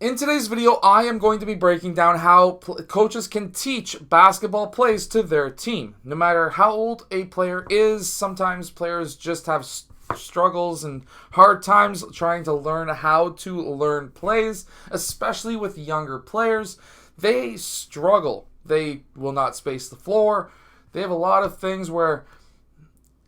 In today's video, I am going to be breaking down how coaches can teach basketball plays to their team. No matter how old a player is, sometimes players just have struggles and hard times trying to learn how to learn plays, especially with younger players. They struggle. They will not space the floor. They have a lot of things where,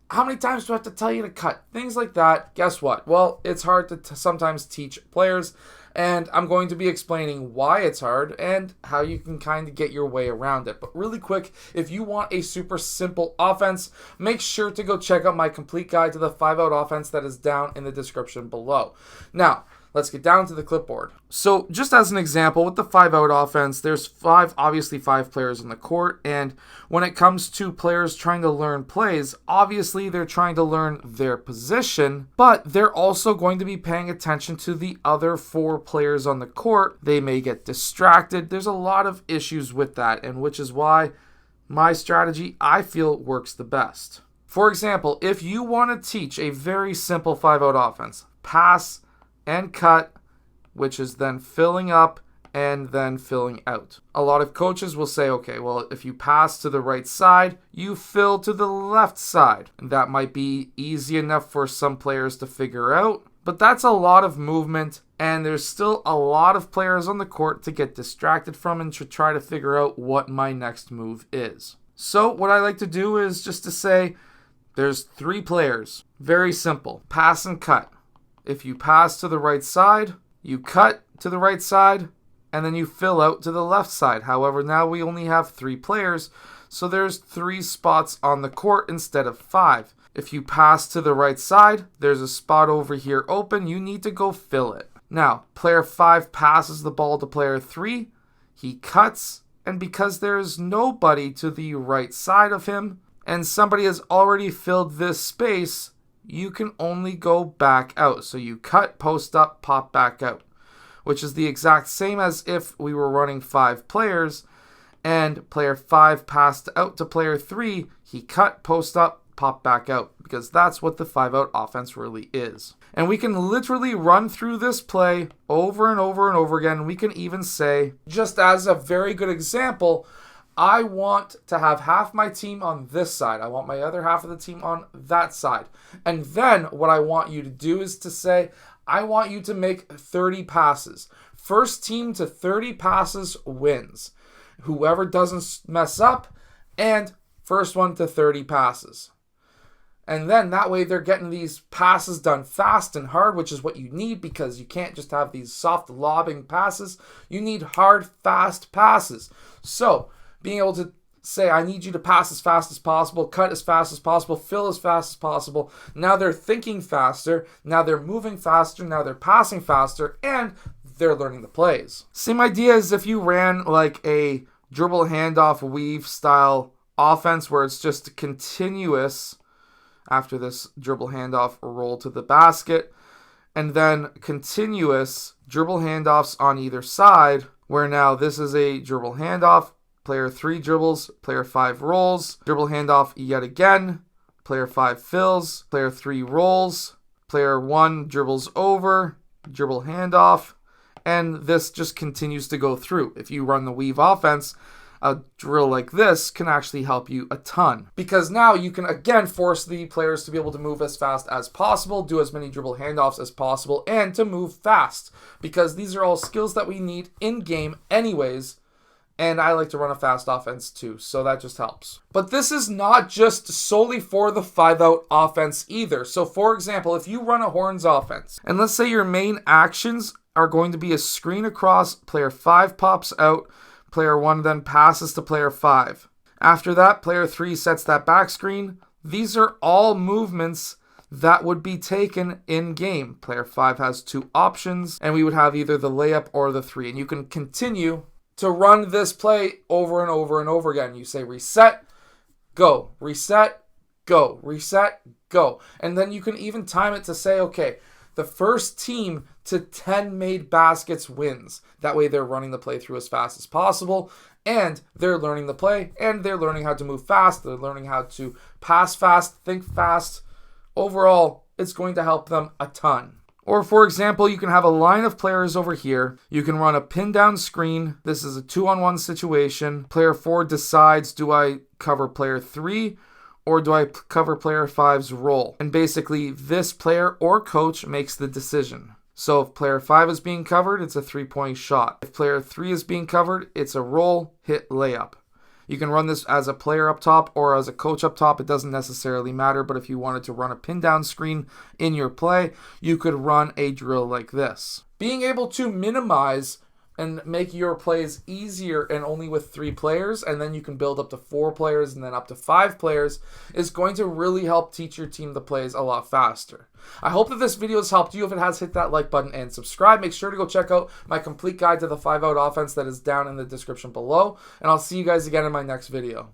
how many times do I have to tell you to cut? Things like that. Guess what? Well, it's hard to sometimes teach players. And I'm going to be explaining why it's hard and how you can kind of get your way around it. But really quick, if you want a super simple offense, make sure to go check out my complete guide to the 5-out offense that is down in the description below. Now, let's get down to the clipboard. So just as an example, with the 5-out offense, there's obviously five players on the court. And when it comes to players trying to learn plays, obviously they're trying to learn their position, but they're also going to be paying attention to the other four players on the court. They may get distracted. There's a lot of issues with that, and which is why my strategy, I feel, works the best. For example, if you want to teach a very simple 5-out offense, pass and cut, which is then filling up and then filling out. A lot of coaches will say, okay, well, if you pass to the right side, you fill to the left side. And that might be easy enough for some players to figure out, but that's a lot of movement, and there's still a lot of players on the court to get distracted from and to try to figure out what my next move is. So what I like to do is just to say, there's three players. Very simple. Pass and cut. If you pass to the right side, you cut to the right side, and then you fill out to the left side. However, now we only have three players, so there's 3 spots on the court instead of 5. If you pass to the right side, there's a spot over here open. You need to go fill it. Now, player 5 passes the ball to player 3. He cuts, and because there is nobody to the right side of him, and somebody has already filled this space, you can only go back out. So you cut, post up, pop back out, which is the exact same as if we were running 5 players and player 5 passed out to player 3. He cut, post up, pop back out, because that's what the 5-out offense really is. And we can literally run through this play over and over and over again. We can even say, just as a very good example, I want to have half my team on this side. I want my other half of the team on that side. And then what I want you to do is to say, I want you to make 30 passes. First team to 30 passes wins. Whoever doesn't mess up, and first one to 30 passes. And then that way they're getting these passes done fast and hard, which is what you need, because you can't just have these soft lobbing passes. You need hard, fast passes. So being able to say, I need you to pass as fast as possible, cut as fast as possible, fill as fast as possible. Now they're thinking faster, now they're moving faster, now they're passing faster, and they're learning the plays. Same idea as if you ran like a dribble handoff weave style offense where it's just continuous after this dribble handoff roll to the basket, and then continuous dribble handoffs on either side, where now this is a dribble handoff, player 3 dribbles, player 5 rolls, dribble handoff yet again, player 5 fills, player 3 rolls, player 1 dribbles over, dribble handoff, and this just continues to go through. If you run the weave offense, a drill like this can actually help you a ton, because now you can again force the players to be able to move as fast as possible, do as many dribble handoffs as possible, and to move fast, because these are all skills that we need in game anyways. And I like to run a fast offense too, so that just helps. But this is not just solely for the 5-out offense either. So for example, if you run a horns offense, and let's say your main actions are going to be a screen across, player 5 pops out, player 1 then passes to player 5. After that, player 3 sets that back screen. These are all movements that would be taken in game. Player 5 has 2 options, and we would have either the layup or the 3. And you can continue to run this play over and over and over again. You say reset, go, reset, go, reset, go. And then you can even time it to say, okay, the first team to 10 made baskets wins. That way they're running the play through as fast as possible, and they're learning the play, and they're learning how to move fast, they're learning how to pass fast, think fast. Overall, it's going to help them a ton. Or for example, you can have a line of players over here. You can run a pin down screen. This is a 2-on-1 situation. Player 4 decides, do I cover player 3 or do I cover player 5's role? And basically this player or coach makes the decision. So if player 5 is being covered, it's a 3-point shot. If player 3 is being covered, it's a roll, hit, layup. You can run this as a player up top or as a coach up top. It doesn't necessarily matter, but if you wanted to run a pin down screen in your play, you could run a drill like this. Being able to minimize and make your plays easier and only with 3 players, and then you can build up to 4 players and then up to 5 players, is going to really help teach your team the plays a lot faster. I hope that this video has helped you. If it has, hit that like button and subscribe. Make sure to go check out my complete guide to the 5-out offense that is down in the description below, and I'll see you guys again in my next video.